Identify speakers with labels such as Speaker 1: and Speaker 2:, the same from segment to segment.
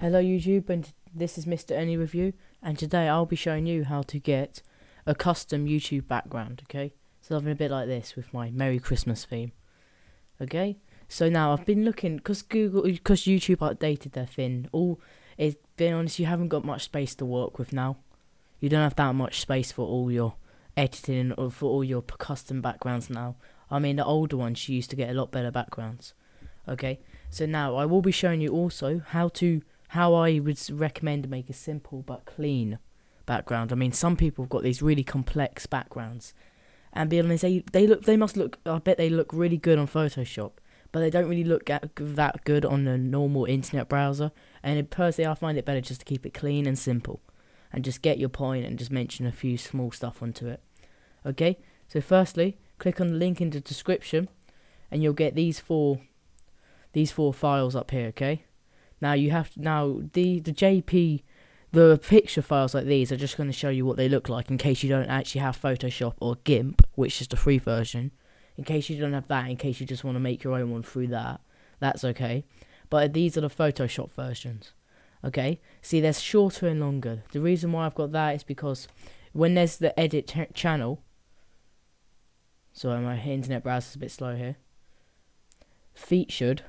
Speaker 1: Hello YouTube, and this is Mr. Any Review, and today I'll be showing you how to get a custom YouTube background, okay? So something a bit like this with my Merry Christmas theme, okay? So now I've been looking, because YouTube updated their thing, being honest, you haven't got much space to work with now. You don't have that much space for all your editing or for all your custom backgrounds now. I mean, the older ones, you used to get a lot better backgrounds, okay? So now I will be showing you also how I would recommend to make a simple but clean background. I mean, some people have got these really complex backgrounds, and be honest, they must look. I bet they look really good on Photoshop, but they don't really look that good on a normal internet browser. And personally, I find it better just to keep it clean and simple, and just get your point and just mention a few small stuff onto it. Okay. So firstly, click on the link in the description, and you'll get these four files up here. Okay. Now the JP, the picture files like these are just going to show you what they look like in case you don't actually have Photoshop or GIMP, which is the free version. In case you don't have that, in case you just want to make your own one through that, that's okay. But these are the Photoshop versions. Okay, see, there's shorter and longer. The reason why I've got that is because when there's the edit channel, sorry, my internet browser's a bit slow here. Featured.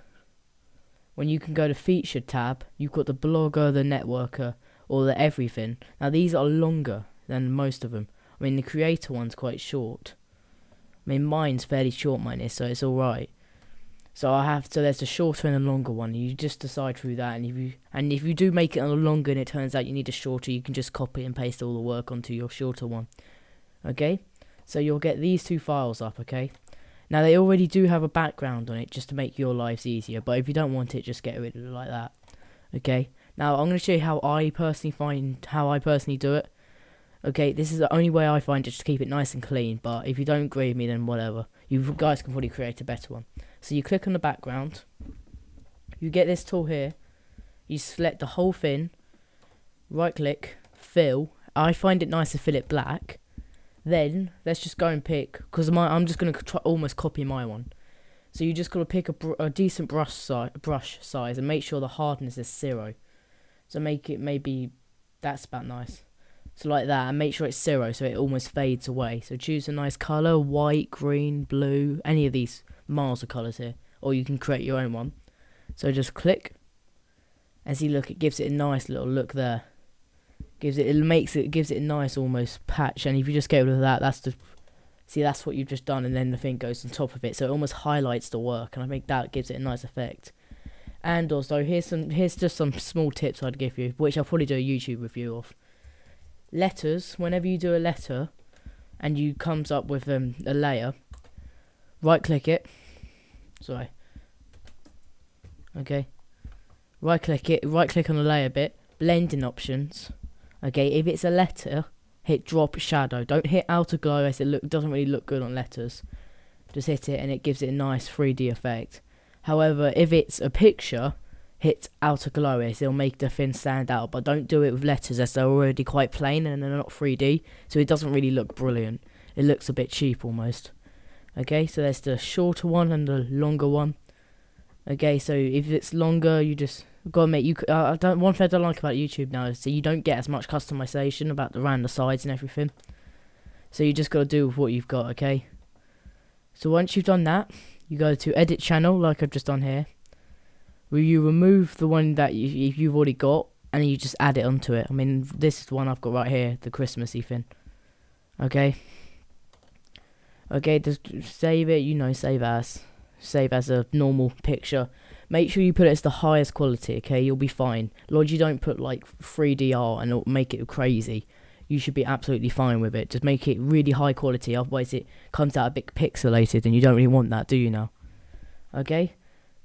Speaker 1: When you can go to featured tab, you've got the blogger, the networker, or the everything. Now these are longer than most of them. I mean, the creator one's quite short. I mean, mine's fairly short, mine is, so it's alright. So there's the shorter and the longer one. You just decide through that, and if you do make it a longer and it turns out you need a shorter, you can just copy and paste all the work onto your shorter one. Okay? So you'll get these two files up, okay? Now they already do have a background on it just to make your lives easier, but if you don't want it, just get rid of it like that. Okay, now I'm going to show you how I personally do it. Okay, this is the only way I find it, just to keep it nice and clean, but if you don't agree with me, then whatever. You guys can probably create a better one. So you click on the background, you get this tool here, you select the whole thing, right click, fill. I find it nice to fill it black. Then let's just go and pick, because I'm just going to try almost copy my one. So you just got to pick a decent brush size and make sure the hardness is 0. So make it, maybe that's about nice. So like that, and make sure it's 0 so it almost fades away. So choose a nice colour, white, green, blue, any of these miles of colours here, or you can create your own one. So just click, and see, look, it gives it a nice little look there. Gives it a nice almost patch, and if you just get rid of that, that's what you've just done, and then the thing goes on top of it, so it almost highlights the work, and I think that gives it a nice effect. And also here's just some small tips I'd give you, which I'll probably do a YouTube review of. Letters, whenever you do a letter and you comes up with a layer, right click it, sorry, okay, right click on the layer bit, blending options. Okay, if it's a letter, hit drop shadow. Don't hit outer glow, as it doesn't really look good on letters. Just hit it and it gives it a nice 3D effect. However, if it's a picture, hit outer glow, as it'll make the thing stand out. But don't do it with letters, as they're already quite plain and they're not 3D, so it doesn't really look brilliant. It looks a bit cheap almost. Okay, so there's the shorter one and the longer one. Okay, so if it's longer, you just gotta make one thing I don't like about YouTube now is so you don't get as much customization around the sides and everything. So you just gotta do with what you've got, okay? So once you've done that, you go to edit channel, like I've just done here, where you remove the one that you've already got, and then you just add it onto it. I mean, this is the one I've got right here, the Christmassy thing. Okay. Okay, just save it. Save as a normal picture. Make sure you put it as the highest quality, okay? You'll be fine. Lord, you don't put like 3D art and it'll make it crazy. You should be absolutely fine with it. Just make it really high quality, otherwise it comes out a bit pixelated, and you don't really want that, do you now? Okay?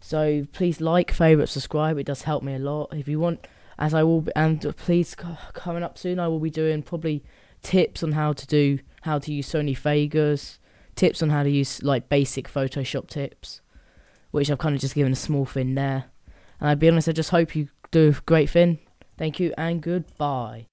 Speaker 1: So please like, favourite, subscribe. It does help me a lot. If you want, and please, coming up soon, I will be doing probably tips on how to use Sony Vegas, tips on how to use like basic Photoshop tips, which I've kind of just given a small thing there. And I'll be honest, I just hope you do a great thing. Thank you and goodbye.